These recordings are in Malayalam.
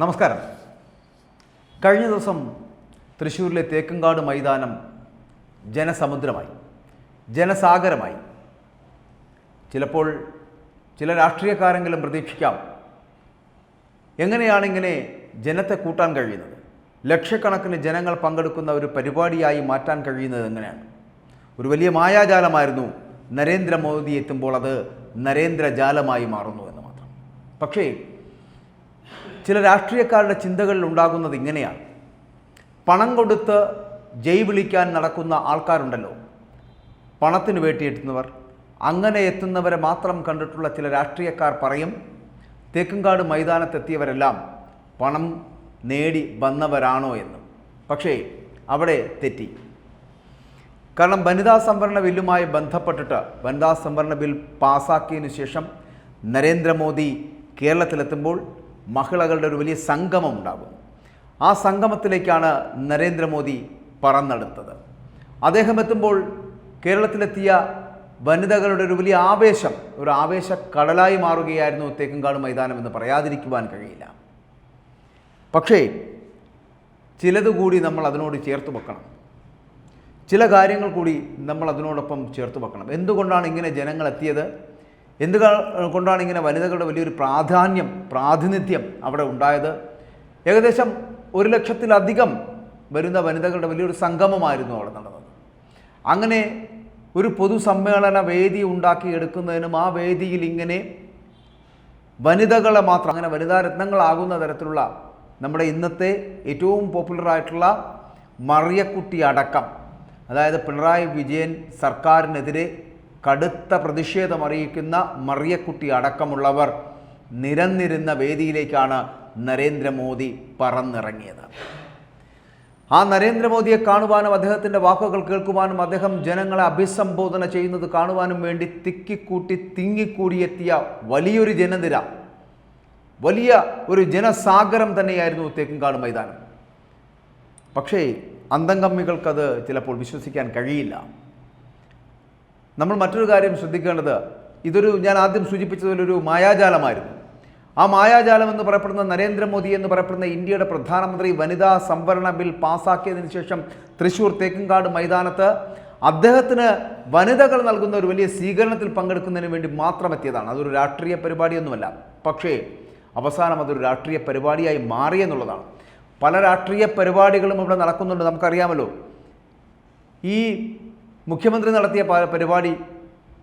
നമസ്കാരം. കഴിഞ്ഞ ദിവസം തൃശ്ശൂരിലെ തേക്കുംകാട് മൈതാനം ജനസമുദ്രമായി, ജനസാഗരമായി. ചിലപ്പോൾ ചില രാഷ്ട്രീയക്കാരെങ്കിലും പ്രതീക്ഷിക്കാം, എങ്ങനെയാണിങ്ങനെ ജനത്തെ കൂട്ടാൻ കഴിയുന്നത്, ലക്ഷക്കണക്കിന് ജനങ്ങൾ പങ്കെടുക്കുന്ന ഒരു പരിപാടിയായി മാറ്റാൻ കഴിയുന്നത് എങ്ങനെയാണ്? ഒരു വലിയ മായാജാലമായിരുന്നു. നരേന്ദ്രമോദി എത്തുമ്പോൾ അത് നരേന്ദ്രജാലമായി മാറുന്നു എന്ന് മാത്രം. പക്ഷേ ചില രാഷ്ട്രീയക്കാരുടെ ചിന്തകളിൽ ഉണ്ടാകുന്നത് ഇങ്ങനെയാണ്. പണം കൊടുത്ത് ജയ് വിളിക്കാൻ നടക്കുന്ന ആൾക്കാരുണ്ടല്ലോ, പണത്തിന് വേണ്ടി എത്തുന്നവർ. അങ്ങനെ എത്തുന്നവരെ മാത്രം കണ്ടിട്ടുള്ള ചില രാഷ്ട്രീയക്കാർ പറയും, തേക്കുംകാട് മൈതാനത്തെത്തിയവരെല്ലാം പണം നേടി വന്നവരാണോ എന്ന്. പക്ഷേ അവിടെ തെറ്റി. കാരണം വനിതാ സംവരണ ബില്ലുമായി ബന്ധപ്പെട്ടിട്ട് വനിതാ സംവരണ ബിൽ പാസാക്കിയതിനു ശേഷം നരേന്ദ്രമോദി കേരളത്തിലെത്തുമ്പോൾ മഹിളകളുടെ ഒരു വലിയ സംഗമം ഉണ്ടാകും. ആ സംഗമത്തിലേക്കാണ് നരേന്ദ്രമോദി പറന്നെടുത്തത്. അദ്ദേഹം എത്തുമ്പോൾ കേരളത്തിലെത്തിയ വനിതകളുടെ ഒരു വലിയ ആവേശം, ഒരു ആവേശക്കടലായി മാറുകയായിരുന്നു തേക്കുംകാട് മൈതാനം എന്ന് പറയാതിരിക്കുവാൻ കഴിയില്ല. പക്ഷേ ചിലതുകൂടി നമ്മൾ അതിനോട് ചേർത്ത് വെക്കണം, ചില കാര്യങ്ങൾ കൂടി നമ്മൾ അതിനോടൊപ്പം ചേർത്ത് വെക്കണം. എന്തുകൊണ്ടാണ് ഇങ്ങനെ ജനങ്ങൾ എത്തിയത്? എന്തുകൊണ്ടാണ് ഇങ്ങനെ വനിതകളുടെ വലിയൊരു പ്രാതിനിധ്യം അവിടെ ഉണ്ടായത്? ഏകദേശം 1,00,000-ലധികം വരുന്ന വനിതകളുടെ വലിയൊരു സംഗമമായിരുന്നു അവിടെ നടന്നത്. അങ്ങനെ ഒരു പൊതുസമ്മേളന വേദി ഉണ്ടാക്കിയെടുക്കുന്നതിനും ആ വേദിയിൽ ഇങ്ങനെ വനിതകളെ മാത്രം, അങ്ങനെ വനിതാരത്നങ്ങളാകുന്ന തരത്തിലുള്ള നമ്മുടെ ഇന്നത്തെ ഏറ്റവും പോപ്പുലറായിട്ടുള്ള മറിയക്കുട്ടി അടക്കം, അതായത് പിണറായി വിജയൻ സർക്കാരിനെതിരെ കടുത്ത പ്രതിഷേധം അറിയിക്കുന്ന മറിയക്കുട്ടി അടക്കമുള്ളവർ നിരന്നിരുന്ന വേദിയിലേക്കാണ് നരേന്ദ്രമോദി പറന്നിറങ്ങിയത്. ആ നരേന്ദ്രമോദിയെ കാണുവാനും അദ്ദേഹത്തിൻ്റെ വാക്കുകൾ കേൾക്കുവാനും അദ്ദേഹം ജനങ്ങളെ അഭിസംബോധന ചെയ്യുന്നത് കാണുവാനും വേണ്ടി തിങ്ങിക്കൂടിയെത്തിയ വലിയൊരു ജനനിര, വലിയ ഒരു ജനസാഗരം തന്നെയായിരുന്നു തേക്കുംകാട് മൈതാനം. പക്ഷേ അന്തംഗമ്മികൾക്കത് ചിലപ്പോൾ വിശ്വസിക്കാൻ കഴിയില്ല. നമ്മൾ മറ്റൊരു കാര്യം ശ്രദ്ധിക്കേണ്ടത്, ഞാൻ ആദ്യം സൂചിപ്പിച്ചതിലൊരു മായാജാലമായിരുന്നു. ആ മായാജാലം എന്ന് പറയപ്പെടുന്ന നരേന്ദ്രമോദി എന്ന് പറയപ്പെടുന്ന ഇന്ത്യയുടെ പ്രധാനമന്ത്രി വനിതാ സംവരണ ബിൽ പാസാക്കിയതിനു ശേഷം തൃശ്ശൂർ തേക്കുംകാട് മൈതാനത്ത് അദ്ദേഹത്തിന് വനിതകൾ നൽകുന്ന ഒരു വലിയ സ്വീകരണത്തിൽ പങ്കെടുക്കുന്നതിന് വേണ്ടി മാത്രം എത്തിയതാണ്. അതൊരു രാഷ്ട്രീയ പരിപാടിയൊന്നുമല്ല. പക്ഷേ അവസാനം അതൊരു രാഷ്ട്രീയ പരിപാടിയായി മാറിയെന്നുള്ളതാണ്. പല രാഷ്ട്രീയ പരിപാടികളും ഇവിടെ നടക്കുന്നുണ്ട്, നമുക്കറിയാമല്ലോ. ഈ മുഖ്യമന്ത്രി നടത്തിയ പരിപാടി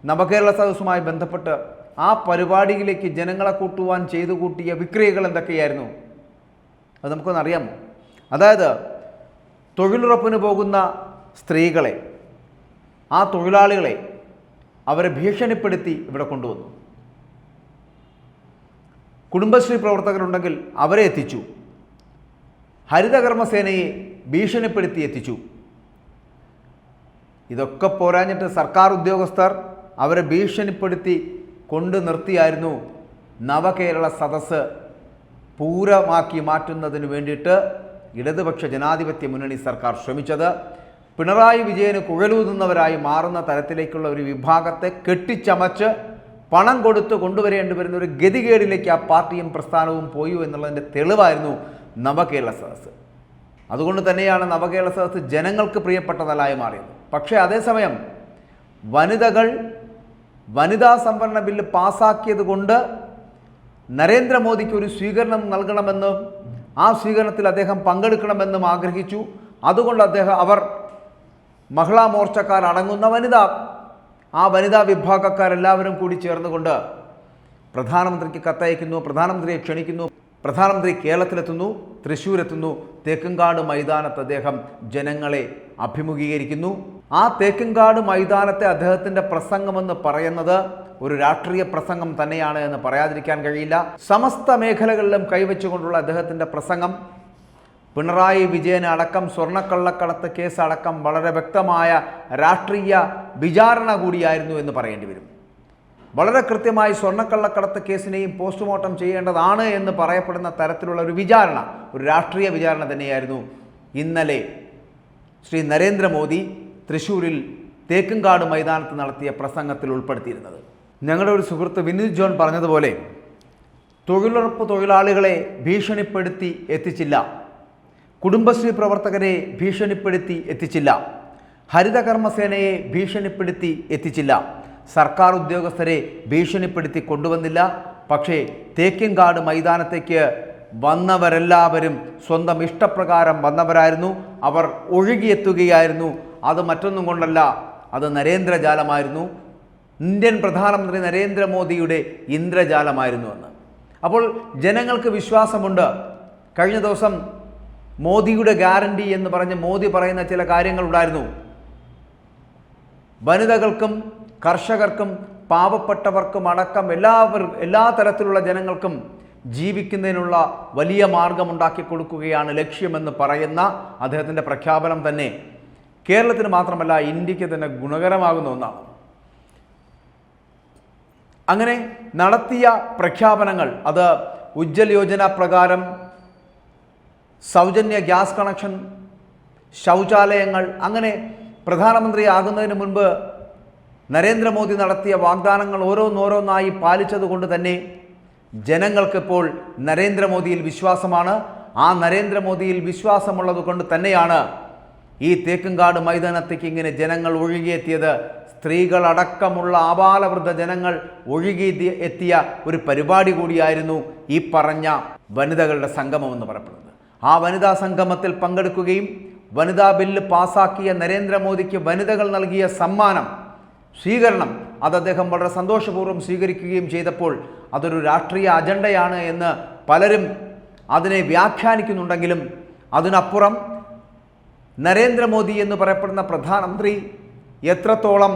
നവകേരള സദസ്സുമായി ബന്ധപ്പെട്ട് ആ പരിപാടിയിലേക്ക് ജനങ്ങളെ കൂട്ടുവാൻ ചെയ്തു കൂട്ടിയ വിക്രിയകൾ എന്തൊക്കെയായിരുന്നു അത് നമുക്കൊന്ന് അറിയാമോ? അതായത് തൊഴിലുറപ്പിന് പോകുന്ന സ്ത്രീകളെ, ആ തൊഴിലാളികളെ അവരെ ഭീഷണിപ്പെടുത്തി ഇവിടെ കൊണ്ടുവന്നു. കുടുംബശ്രീ പ്രവർത്തകരുണ്ടെങ്കിൽ അവരെ എത്തിച്ചു. ഹരിതകർമ്മസേനയെ ഭീഷണിപ്പെടുത്തി എത്തിച്ചു. ഇതൊക്കെ പോരാഞ്ഞിട്ട് സർക്കാർ ഉദ്യോഗസ്ഥർ അവരെ ഭീഷണിപ്പെടുത്തി കൊണ്ടു നിർത്തിയായിരുന്നു നവകേരള സദസ്സ് പൂരമാക്കി മാറ്റുന്നതിന് വേണ്ടിയിട്ട് ഇടതുപക്ഷ ജനാധിപത്യ മുന്നണി സർക്കാർ ശ്രമിച്ചത്. പിണറായി വിജയന് കുഴലൂതുന്നവരായി മാറുന്ന തരത്തിലേക്കുള്ള ഒരു വിഭാഗത്തെ കെട്ടിച്ചമച്ച് പണം കൊടുത്ത് കൊണ്ടുവരേണ്ടി വരുന്ന ഒരു ഗതികേടിലേക്ക് ആ പാർട്ടിയും പ്രസ്ഥാനവും പോയി എന്നുള്ളതിൻ്റെ തെളിവായിരുന്നു നവകേരള സദസ്സ്. അതുകൊണ്ട് തന്നെയാണ് നവകേരള സദസ്സ് ജനങ്ങൾക്ക് പ്രിയപ്പെട്ടതലായി മാറിയത്. പക്ഷേ അതേസമയം വനിതകൾ വനിതാ സംവരണ ബില്ല് പാസാക്കിയത് കൊണ്ട് നരേന്ദ്രമോദിക്ക് ഒരു സ്വീകരണം നൽകണമെന്നും ആ സ്വീകരണത്തിൽ അദ്ദേഹം പങ്കെടുക്കണമെന്നും ആഗ്രഹിച്ചു. അതുകൊണ്ട് അവർ മഹിളാ മോർച്ചക്കാരടങ്ങുന്ന ആ വനിതാ വിഭാഗക്കാരെല്ലാവരും കൂടി ചേർന്നുകൊണ്ട് പ്രധാനമന്ത്രിക്ക് കത്തയക്കുന്നു, പ്രധാനമന്ത്രിയെ ക്ഷണിക്കുന്നു. പ്രധാനമന്ത്രി കേരളത്തിലെത്തുന്നു, തൃശ്ശൂരെത്തുന്നു. തേക്കുംകാട് മൈതാനത്ത് അദ്ദേഹം ജനങ്ങളെ അഭിമുഖീകരിക്കുന്നു. ആ തേക്കുംകാട് മൈതാനത്തെ അദ്ദേഹത്തിൻ്റെ പ്രസംഗമെന്ന് പറയുന്നത് ഒരു രാഷ്ട്രീയ പ്രസംഗം തന്നെയാണ് എന്ന് പറയാതിരിക്കാൻ കഴിയില്ല. സമസ്ത മേഖലകളിലും കൈവച്ചുകൊണ്ടുള്ള അദ്ദേഹത്തിൻ്റെ പ്രസംഗം പിണറായി വിജയൻ അടക്കം സ്വർണ്ണക്കള്ളക്കടത്ത് കേസ് അടക്കം വളരെ വ്യക്തമായ രാഷ്ട്രീയ വിചാരണ കൂടിയായിരുന്നു എന്ന് പറയേണ്ടി വരും. വളരെ കൃത്യമായി സ്വർണ്ണക്കള്ളക്കടത്ത് കേസിനെയും പോസ്റ്റ്മോർട്ടം ചെയ്യേണ്ടതാണ് എന്ന് പറയപ്പെടുന്ന തരത്തിലുള്ള ഒരു വിചാരണ, ഒരു രാഷ്ട്രീയ വിചാരണ തന്നെയായിരുന്നു ഇന്നലെ ശ്രീ നരേന്ദ്രമോദി തൃശ്ശൂരിൽ തേക്കുംകാട് മൈതാനത്ത് നടത്തിയ പ്രസംഗത്തിൽ ഉൾപ്പെടുത്തിയിരുന്നത്. ഞങ്ങളുടെ ഒരു സുഹൃത്ത് വിനീത് ജോൺ പറഞ്ഞതുപോലെ തൊഴിലുറപ്പ് തൊഴിലാളികളെ ഭീഷണിപ്പെടുത്തി എത്തിച്ചില്ല, കുടുംബശ്രീ പ്രവർത്തകരെ ഭീഷണിപ്പെടുത്തി എത്തിച്ചില്ല, ഹരിതകർമ്മസേനയെ ഭീഷണിപ്പെടുത്തി എത്തിച്ചില്ല, സർക്കാർ ഉദ്യോഗസ്ഥരെ ഭീഷണിപ്പെടുത്തി കൊണ്ടുവന്നില്ല. പക്ഷേ തേക്കിൻകാട് മൈതാനത്തേക്ക് വന്നവരെല്ലാവരും സ്വന്തം ഇഷ്ടപ്രകാരം വന്നവരായിരുന്നു. അവർ ഒഴുകിയെത്തുകയായിരുന്നു. അത് മറ്റൊന്നും കൊണ്ടല്ല, അത് നരേന്ദ്രജാലമായിരുന്നു. ഇന്ത്യൻ പ്രധാനമന്ത്രി നരേന്ദ്രമോദിയുടെ ഇന്ദ്രജാലമായിരുന്നുവെന്ന്. അപ്പോൾ ജനങ്ങൾക്ക് വിശ്വാസമുണ്ട്. കഴിഞ്ഞ ദിവസം മോദിയുടെ ഗ്യാരണ്ടി എന്ന് പറഞ്ഞ് മോദി പറയുന്ന ചില കാര്യങ്ങളുണ്ടായിരുന്നു. വനിതകൾക്കും കർഷകർക്കും പാവപ്പെട്ടവർക്കും അടക്കം എല്ലാ തരത്തിലുള്ള ജനങ്ങൾക്കും ജീവിക്കുന്നതിനുള്ള വലിയ മാർഗമുണ്ടാക്കി കൊടുക്കുകയാണ് ലക്ഷ്യമെന്ന് പറയുന്ന അദ്ദേഹത്തിൻ്റെ പ്രഖ്യാപനം തന്നെ കേരളത്തിന് മാത്രമല്ല ഇന്ത്യക്ക് തന്നെ ഗുണകരമാകുന്ന ഒന്നാണ്. അങ്ങനെ നടത്തിയ പ്രഖ്യാപനങ്ങൾ, അത് ഉജ്ജ്വൽ യോജന പ്രകാരം സൗജന്യ ഗ്യാസ് കണക്ഷൻ, ശൗചാലയങ്ങൾ, അങ്ങനെ പ്രധാനമന്ത്രിയാകുന്നതിന് മുൻപ് നരേന്ദ്രമോദി നടത്തിയ വാഗ്ദാനങ്ങൾ ഓരോന്നോരോന്നായി പാലിച്ചതുകൊണ്ട് തന്നെ ജനങ്ങൾക്കിപ്പോൾ നരേന്ദ്രമോദിയിൽ വിശ്വാസമാണ്. ആ നരേന്ദ്രമോദിയിൽ വിശ്വാസമുള്ളത് കൊണ്ട് തന്നെയാണ് ഈ തേക്കിൻകാട് മൈതാനത്തേക്ക് ഇങ്ങനെ ജനങ്ങൾ ഒഴുകിയെത്തിയത്. സ്ത്രീകളടക്കമുള്ള ആബാലവൃദ്ധ ജനങ്ങൾ ഒഴുകി എത്തിയ ഒരു പരിപാടി കൂടിയായിരുന്നു ഈ പറഞ്ഞ വനിതകളുടെ സംഗമം എന്ന് പറയപ്പെടുന്നത്. ആ വനിതാ സംഗമത്തിൽ പങ്കെടുക്കുകയും വനിതാ ബില്ല് പാസാക്കിയ നരേന്ദ്രമോദിക്ക് വനിതകൾ നൽകിയ സമ്മാനം, സ്വീകരണം, അത് അദ്ദേഹം വളരെ സന്തോഷപൂർവ്വം സ്വീകരിക്കുകയും ചെയ്തപ്പോൾ അതൊരു രാഷ്ട്രീയ അജണ്ടയാണ് എന്ന് പലരും അതിനെ വ്യാഖ്യാനിക്കുന്നുണ്ടെങ്കിലും അതിനപ്പുറം നരേന്ദ്രമോദി എന്ന് പറയപ്പെടുന്ന പ്രധാനമന്ത്രി എത്രത്തോളം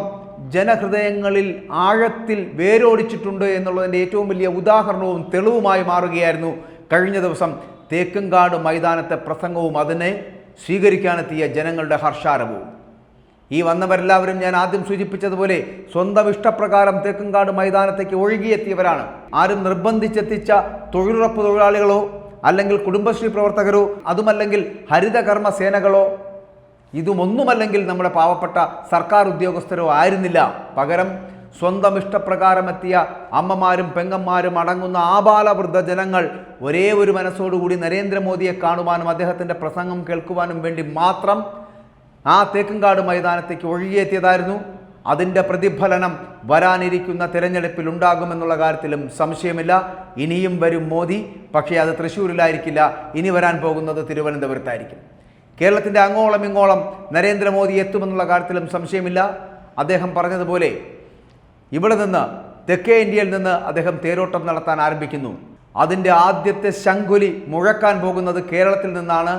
ജനഹൃദയങ്ങളിൽ ആഴത്തിൽ വേരോടിച്ചിട്ടുണ്ട് എന്നുള്ളതിൻ്റെ ഏറ്റവും വലിയ ഉദാഹരണവും തെളിവുമായി മാറുകയായിരുന്നു കഴിഞ്ഞ ദിവസം തേക്കിൻകാട് മൈതാനത്തെ പ്രസംഗവും അതിനെ സ്വീകരിക്കാനെത്തിയ ജനങ്ങളുടെ ഹർഷാരവവും. ഈ വന്നവരെല്ലാവരും ഞാൻ ആദ്യം സൂചിപ്പിച്ചതുപോലെ സ്വന്തം ഇഷ്ടപ്രകാരം തേക്കിൻകാട് മൈതാനത്തേക്ക് ഒഴുകിയെത്തിയവരാണ്. ആരും നിർബന്ധിച്ചെത്തിച്ച തൊഴിലുറപ്പ് തൊഴിലാളികളോ അല്ലെങ്കിൽ കുടുംബശ്രീ പ്രവർത്തകരോ അതുമല്ലെങ്കിൽ ഹരിതകർമ്മ സേനകളോ ഇതുമൊന്നുമല്ലെങ്കിൽ നമ്മുടെ പാവപ്പെട്ട സർക്കാർ ഉദ്യോഗസ്ഥരോ ആയിരുന്നില്ല. പകരം സ്വന്തം ഇഷ്ടപ്രകാരം എത്തിയ അമ്മമാരും പെങ്ങന്മാരും അടങ്ങുന്ന ആബാലവൃദ്ധ ജനങ്ങൾ ഒരേ ഒരു മനസ്സോടുകൂടി നരേന്ദ്രമോദിയെ കാണുവാനും അദ്ദേഹത്തിൻ്റെ പ്രസംഗം കേൾക്കുവാനും വേണ്ടി മാത്രം ആ തേക്കിൻകാട് മൈതാനത്തേക്ക് ഒഴുകിയെത്തിയതായിരുന്നു. അതിൻ്റെ പ്രതിഫലനം വരാനിരിക്കുന്ന തിരഞ്ഞെടുപ്പിൽ ഉണ്ടാകുമെന്നുള്ള കാര്യത്തിലും സംശയമില്ല. ഇനിയും വരും മോദി, പക്ഷേ അത് തൃശ്ശൂരിലായിരിക്കില്ല. ഇനി വരാൻ പോകുന്നത് തിരുവനന്തപുരത്തായിരിക്കും. കേരളത്തിൻ്റെ അങ്ങോളം ഇങ്ങോളം നരേന്ദ്രമോദി എത്തുമെന്നുള്ള കാര്യത്തിലും സംശയമില്ല. അദ്ദേഹം പറഞ്ഞതുപോലെ ഇവിടെ നിന്ന് തെക്കേ ഇന്ത്യയിൽ നിന്ന് അദ്ദേഹം തേരോട്ടം നടത്താൻ ആരംഭിക്കുന്നു. അതിൻ്റെ ആദ്യത്തെ ശംഖുലി മുഴക്കാൻ പോകുന്നത് കേരളത്തിൽ നിന്നാണ്.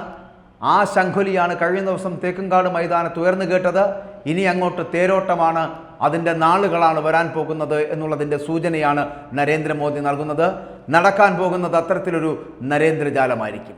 ആ ശംഖുലിയാണ് കഴിഞ്ഞ ദിവസം തേക്കിൻകാട് മൈതാനത്ത് ഉയർന്നു കേട്ടത്. ഇനി അങ്ങോട്ട് തേരോട്ടമാണ്, അതിൻ്റെ നാളുകളാണ് വരാൻ പോകുന്നത് എന്നുള്ളതിൻ്റെ സൂചനയാണ് നരേന്ദ്രമോദി നൽകുന്നത്. നടക്കാൻ പോകുന്നത് അത്തരത്തിലൊരു നരേന്ദ്രജാലമായിരിക്കും.